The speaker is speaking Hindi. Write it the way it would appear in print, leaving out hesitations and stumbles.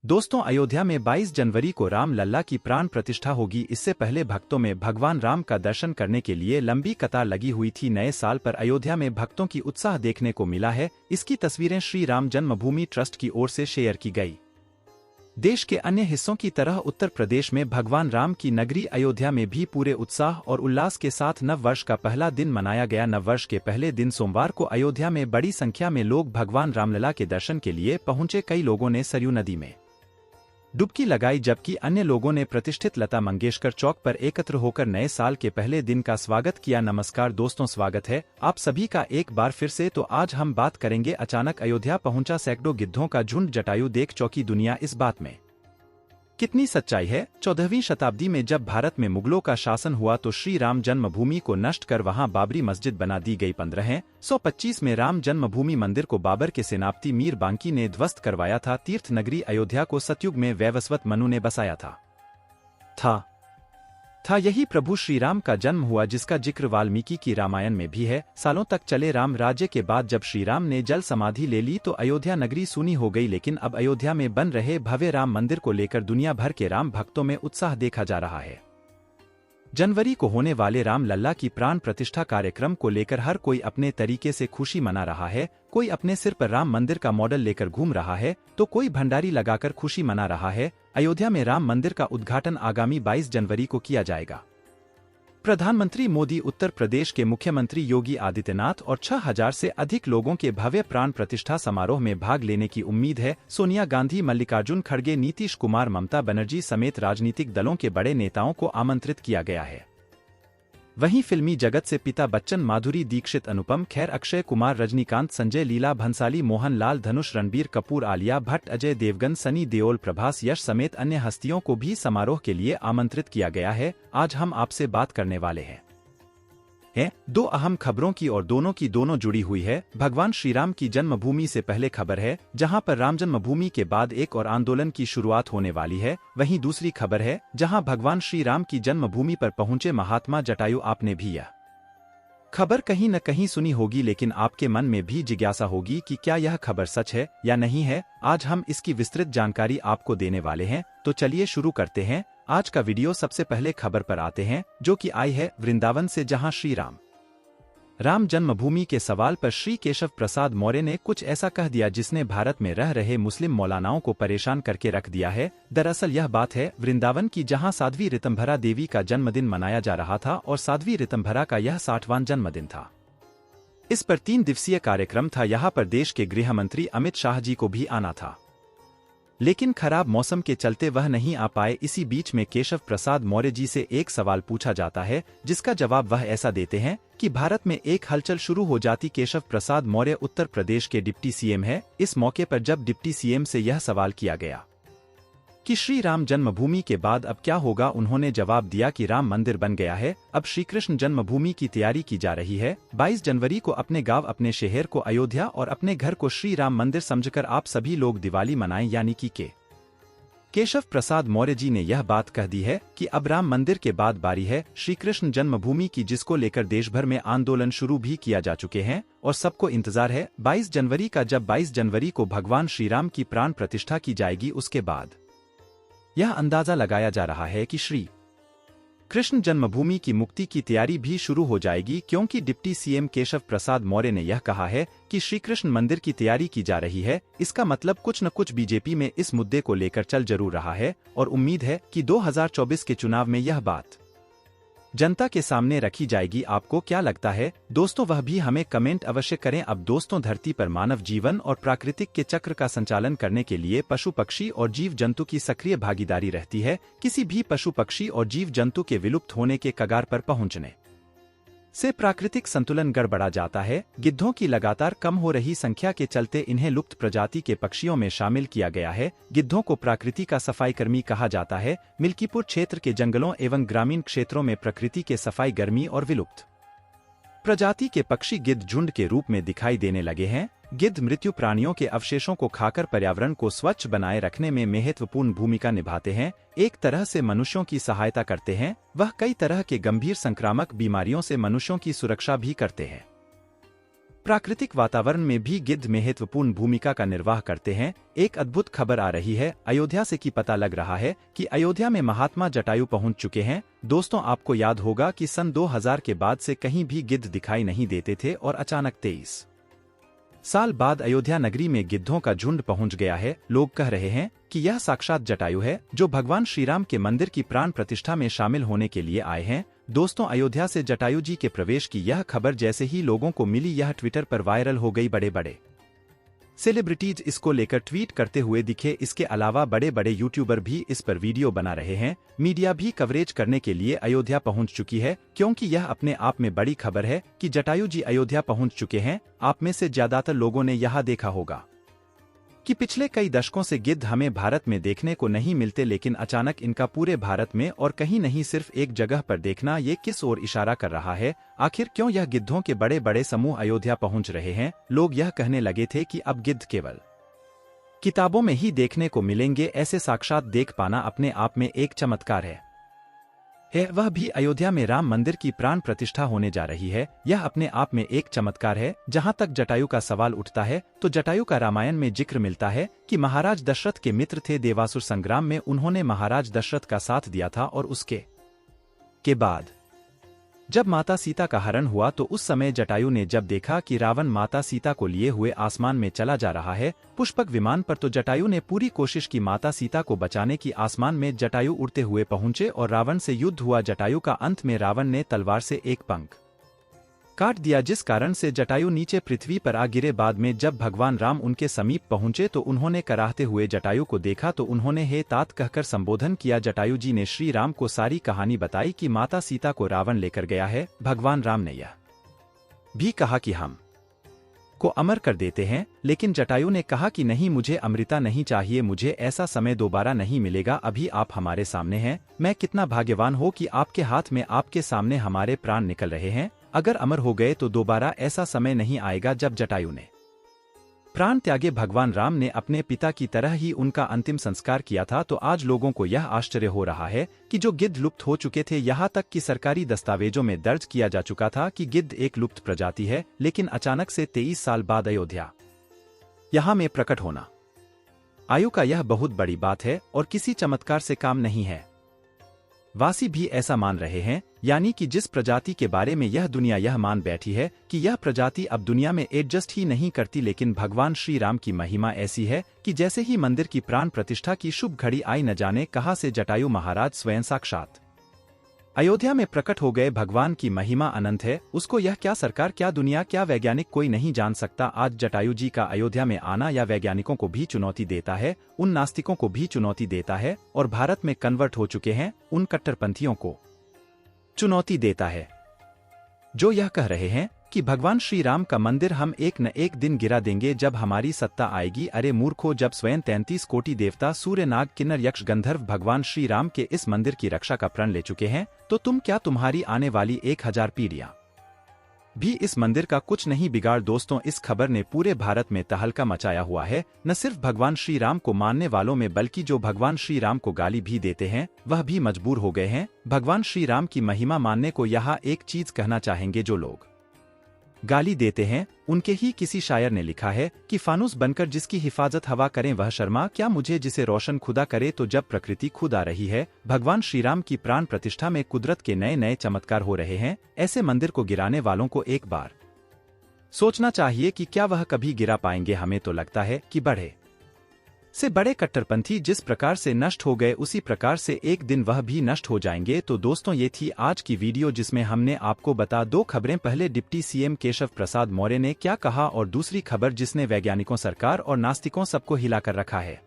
दोस्तों, अयोध्या में 22 जनवरी को राम लल्ला की प्राण प्रतिष्ठा होगी। इससे पहले भक्तों में भगवान राम का दर्शन करने के लिए लंबी कतार लगी हुई थी। नए साल पर अयोध्या में भक्तों की उत्साह देखने को मिला है। इसकी तस्वीरें श्री राम जन्मभूमि ट्रस्ट की ओर से शेयर की गई। देश के अन्य हिस्सों की तरह उत्तर प्रदेश में भगवान राम की नगरी अयोध्या में भी पूरे उत्साह और उल्लास के साथ नव वर्ष का पहला दिन मनाया गया। नव वर्ष के पहले दिन सोमवार को अयोध्या में बड़ी संख्या में लोग भगवान रामलला के दर्शन के लिए पहुंचे। कई लोगों ने सरयू नदी में डुबकी लगाई, जबकि अन्य लोगों ने प्रतिष्ठित लता मंगेशकर चौक पर एकत्र होकर नए साल के पहले दिन का स्वागत किया। नमस्कार दोस्तों, स्वागत है आप सभी का एक बार फिर से। तो आज हम बात करेंगे अचानक अयोध्या पहुंचा सैकड़ों गिद्धों का झुंड, जटायु देख चौंकी दुनिया। इस बात में कितनी सच्चाई है? 14वीं शताब्दी में जब भारत में मुगलों का शासन हुआ तो श्री राम जन्मभूमि को नष्ट कर वहां बाबरी मस्जिद बना दी गई। 1525 में राम जन्मभूमि मंदिर को बाबर के सेनापति मीर बांकी ने ध्वस्त करवाया था। तीर्थ नगरी अयोध्या को सतयुग में वैवस्वत मनु ने बसाया था यही प्रभु श्री राम का जन्म हुआ, जिसका जिक्र वाल्मीकि की रामायण में भी है। सालों तक चले राम राज्य के बाद जब श्री राम ने जल समाधि ले ली तो अयोध्या नगरी सूनी हो गई। लेकिन अब अयोध्या में बन रहे भव्य राम मंदिर को लेकर दुनिया भर के राम भक्तों में उत्साह देखा जा रहा है। जनवरी को होने वाले राम लल्ला की प्राण प्रतिष्ठा कार्यक्रम को लेकर हर कोई अपने तरीके से खुशी मना रहा है। कोई अपने सिर पर राम मंदिर का मॉडल लेकर घूम रहा है तो कोई भंडारी लगाकर खुशी मना रहा है। अयोध्या में राम मंदिर का उद्घाटन आगामी 22 जनवरी को किया जाएगा। प्रधानमंत्री मोदी, उत्तर प्रदेश के मुख्यमंत्री योगी आदित्यनाथ और 6000 से अधिक लोगों के भव्य प्राण प्रतिष्ठा समारोह में भाग लेने की उम्मीद है। सोनिया गांधी, मल्लिकार्जुन खड़गे, नीतीश कुमार, ममता बनर्जी समेत राजनीतिक दलों के बड़े नेताओं को आमंत्रित किया गया है। वहीं फिल्मी जगत से पिता बच्चन, माधुरी दीक्षित, अनुपम खेर, अक्षय कुमार, रजनीकांत, संजय लीला भंसाली, मोहन लाल, धनुष, रणबीर कपूर, आलिया भट्ट, अजय देवगन, सनी देओल, प्रभास, यश समेत अन्य हस्तियों को भी समारोह के लिए आमंत्रित किया गया है। आज हम आपसे बात करने वाले हैं दो अहम खबरों की और दोनों जुड़ी हुई है। भगवान श्री राम की जन्मभूमि से पहले खबर है, जहां पर राम जन्मभूमि के बाद एक और आंदोलन की शुरुआत होने वाली है। वहीं दूसरी खबर है जहां भगवान श्री राम की जन्मभूमि पर पहुंचे महात्मा जटायु। आपने भी यह खबर कहीं न कहीं सुनी होगी, लेकिन आपके मन में भी जिज्ञासा होगी कि क्या यह खबर सच है या नहीं है। आज हम इसकी विस्तृत जानकारी आपको देने वाले हैं। तो चलिए शुरू करते हैं आज का वीडियो। सबसे पहले खबर पर आते हैं, जो कि आई है वृंदावन से, जहां श्री राम जन्मभूमि के सवाल पर श्री केशव प्रसाद मौर्य ने कुछ ऐसा कह दिया जिसने भारत में रह रहे मुस्लिम मौलानाओं को परेशान करके रख दिया है। दरअसल यह बात है वृंदावन की, जहां साध्वी ऋतंभरा देवी का जन्मदिन मनाया जा रहा था और साध्वी ऋतंभरा का यह 60वां जन्मदिन था। इस पर 3 दिवसीय कार्यक्रम था। यहाँ पर देश के गृह मंत्री अमित शाह जी को भी आना था, लेकिन खराब मौसम के चलते वह नहीं आ पाए। इसी बीच में केशव प्रसाद मौर्य जी से एक सवाल पूछा जाता है, जिसका जवाब वह ऐसा देते हैं कि भारत में एक हलचल शुरू हो जाती। केशव प्रसाद मौर्य उत्तर प्रदेश के डिप्टी सीएम है। इस मौके पर जब डिप्टी सीएम से यह सवाल किया गया कि श्री राम जन्मभूमि के बाद अब क्या होगा, उन्होंने जवाब दिया कि राम मंदिर बन गया है, अब श्री कृष्ण जन्मभूमि की तैयारी की जा रही है। 22 जनवरी को अपने गांव, अपने शहर को अयोध्या और अपने घर को श्री राम मंदिर समझकर आप सभी लोग दिवाली मनाएं। यानी कि केशव प्रसाद मौर्य जी ने यह बात कह दी है कि अब राम मंदिर के बाद बारी है श्री कृष्ण जन्मभूमि की, जिसको लेकर देश भर में आंदोलन शुरू भी किया जा चुके हैं और सबको इंतजार है 22 जनवरी का। जब 22 जनवरी को भगवान श्री राम की प्राण प्रतिष्ठा की जाएगी, उसके बाद यह अंदाजा लगाया जा रहा है कि श्री कृष्ण जन्मभूमि की मुक्ति की तैयारी भी शुरू हो जाएगी, क्योंकि डिप्टी सीएम केशव प्रसाद मौर्य ने यह कहा है कि श्री कृष्ण मंदिर की तैयारी की जा रही है। इसका मतलब कुछ न कुछ बीजेपी में इस मुद्दे को लेकर चल जरूर रहा है और उम्मीद है कि 2024 के चुनाव में यह बात जनता के सामने रखी जाएगी। आपको क्या लगता है दोस्तों, वह भी हमें कमेंट अवश्य करें। अब दोस्तों, धरती पर मानव जीवन और प्राकृतिक के चक्र का संचालन करने के लिए पशु पक्षी और जीव जंतु की सक्रिय भागीदारी रहती है। किसी भी पशु पक्षी और जीव जंतु के विलुप्त होने के कगार पर पहुंचने से प्राकृतिक संतुलन गड़बड़ा जाता है। गिद्धों की लगातार कम हो रही संख्या के चलते इन्हें लुप्त प्रजाति के पक्षियों में शामिल किया गया है। गिद्धों को प्रकृति का सफाईकर्मी कहा जाता है। मिल्कीपुर क्षेत्र के जंगलों एवं ग्रामीण क्षेत्रों में प्रकृति के सफाई गर्मी और विलुप्त प्रजाति के पक्षी गिद्ध झुंड के रूप में दिखाई देने लगे हैं। गिद्ध मृत्यु प्राणियों के अवशेषों को खाकर पर्यावरण को स्वच्छ बनाए रखने में महत्वपूर्ण भूमिका निभाते हैं। एक तरह से मनुष्यों की सहायता करते हैं। वह कई तरह के गंभीर संक्रामक बीमारियों से मनुष्यों की सुरक्षा भी करते हैं। प्राकृतिक वातावरण में भी गिद्ध महत्वपूर्ण भूमिका का निर्वाह करते हैं। एक अद्भुत खबर आ रही है अयोध्या से कि पता लग रहा है कि अयोध्या में महात्मा जटायु पहुंच चुके हैं। दोस्तों, आपको याद होगा कि सन 2000 के बाद से कहीं भी गिद्ध दिखाई नहीं देते थे और अचानक 23 साल बाद अयोध्या नगरी में गिद्धों का झुंड पहुंच गया है। लोग कह रहे हैं कि यह साक्षात जटायु है जो भगवान श्रीराम के मंदिर की प्राण प्रतिष्ठा में शामिल होने के लिए आए हैं। दोस्तों, अयोध्या से जटायु जी के प्रवेश की यह खबर जैसे ही लोगों को मिली, यह ट्विटर पर वायरल हो गई। बड़े बड़े सेलिब्रिटीज इसको लेकर ट्वीट करते हुए दिखे। इसके अलावा बड़े बड़े यूट्यूबर भी इस पर वीडियो बना रहे हैं। मीडिया भी कवरेज करने के लिए अयोध्या पहुंच चुकी है, क्योंकि यह अपने आप में बड़ी खबर है कि जटायु जी अयोध्या पहुंच चुके हैं। आप में से ज्यादातर लोगों ने यह देखा होगा कि पिछले कई दशकों से गिद्ध हमें भारत में देखने को नहीं मिलते, लेकिन अचानक इनका पूरे भारत में और कहीं नहीं सिर्फ एक जगह पर देखना, ये किस ओर इशारा कर रहा है? आखिर क्यों यह गिद्धों के बड़े बड़े समूह अयोध्या पहुंच रहे हैं? लोग यह कहने लगे थे कि अब गिद्ध केवल किताबों में ही देखने को मिलेंगे। ऐसे साक्षात देख पाना अपने आप में एक चमत्कार है। वह भी अयोध्या में राम मंदिर की प्राण प्रतिष्ठा होने जा रही है। यह अपने आप में एक चमत्कार है। जहां तक जटायु का सवाल उठता है तो जटायु का रामायण में जिक्र मिलता है कि महाराज दशरथ के मित्र थे। देवासुर संग्राम में उन्होंने महाराज दशरथ का साथ दिया था और उसके बाद जब माता सीता का हरण हुआ तो उस समय जटायु ने जब देखा कि रावण माता सीता को लिए हुए आसमान में चला जा रहा है पुष्पक विमान पर, तो जटायु ने पूरी कोशिश की माता सीता को बचाने की। आसमान में जटायु उड़ते हुए पहुंचे और रावण से युद्ध हुआ। जटायु का अंत में रावण ने तलवार से एक पंख काट दिया, जिस कारण से जटायु नीचे पृथ्वी पर आ गिरे। बाद में जब भगवान राम उनके समीप पहुंचे तो उन्होंने कराहते हुए जटायु को देखा तो उन्होंने हे तात कहकर संबोधन किया। जटायु जी ने श्री राम को सारी कहानी बताई कि माता सीता को रावण लेकर गया है। भगवान राम ने यह भी कहा कि हम को अमर कर देते हैं, लेकिन जटायु ने कहा कि नहीं, मुझे अमृता नहीं चाहिए, मुझे ऐसा समय दोबारा नहीं मिलेगा। अभी आप हमारे सामने हैं। मैं कितना भाग्यवान हो कि आपके हाथ में, आपके सामने हमारे प्राण निकल रहे हैं। अगर अमर हो गए तो दोबारा ऐसा समय नहीं आएगा। जब जटायु ने प्राण त्यागे, भगवान राम ने अपने पिता की तरह ही उनका अंतिम संस्कार किया था। तो आज लोगों को यह आश्चर्य हो रहा है कि जो गिद्ध लुप्त हो चुके थे, यहाँ तक कि सरकारी दस्तावेजों में दर्ज किया जा चुका था कि गिद्ध एक लुप्त प्रजाति है, लेकिन अचानक से 23 साल बाद अयोध्या यहाँ में प्रकट होना आयु का यह बहुत बड़ी बात है और किसी चमत्कार से काम नहीं है। वासी भी ऐसा मान रहे हैं, यानी कि जिस प्रजाति के बारे में यह दुनिया यह मान बैठी है कि यह प्रजाति अब दुनिया में एडजस्ट ही नहीं करती, लेकिन भगवान श्री राम की महिमा ऐसी है कि जैसे ही मंदिर की प्राण प्रतिष्ठा की शुभ घड़ी आई, न जाने कहां से जटायु महाराज स्वयं साक्षात अयोध्या में प्रकट हो गए। भगवान की महिमा अनंत है, उसको यह क्या सरकार, क्या दुनिया, क्या वैज्ञानिक कोई नहीं जान सकता। आज जटायु जी का अयोध्या में आना या वैज्ञानिकों को भी चुनौती देता है, उन नास्तिकों को भी चुनौती देता है और भारत में कन्वर्ट हो चुके हैं उन कट्टरपंथियों को चुनौती देता है जो यह कह रहे हैं कि भगवान श्री राम का मंदिर हम एक न एक दिन गिरा देंगे जब हमारी सत्ता आएगी। अरे मूर्खो, जब स्वयं 33 कोटि देवता सूर्य नाग किन्नर यक्ष गंधर्व भगवान श्री राम के इस मंदिर की रक्षा का प्रण ले चुके हैं, तो तुम क्या, तुम्हारी आने वाली 1000 पीढ़ियां भी इस मंदिर का कुछ नहीं बिगाड़। दोस्तों, इस खबर ने पूरे भारत में तहलका मचाया हुआ है। न सिर्फ भगवान श्री राम को मानने वालों में, बल्कि जो भगवान श्री राम को गाली भी देते हैं वह भी मजबूर हो गए हैं भगवान श्री राम की महिमा मानने को। यहाँ एक चीज कहना चाहेंगे, जो लोग गाली देते हैं उनके ही किसी शायर ने लिखा है कि फानूस बनकर जिसकी हिफाजत हवा करें वह शर्मा, क्या मुझे जिसे रोशन खुदा करे। तो जब प्रकृति खुद आ रही है, भगवान श्री राम की प्राण प्रतिष्ठा में कुदरत के नए नए चमत्कार हो रहे हैं, ऐसे मंदिर को गिराने वालों को एक बार सोचना चाहिए कि क्या वह कभी गिरा पाएंगे। हमें तो लगता है कि बड़े से बड़े कट्टरपंथी जिस प्रकार से नष्ट हो गए, उसी प्रकार से एक दिन वह भी नष्ट हो जाएंगे। तो दोस्तों, ये थी आज की वीडियो जिसमें हमने आपको बता दो खबरें। पहले डिप्टी सीएम केशव प्रसाद मौर्य ने क्या कहा और दूसरी खबर जिसने वैज्ञानिकों, सरकार और नास्तिकों सबको हिलाकर रखा है।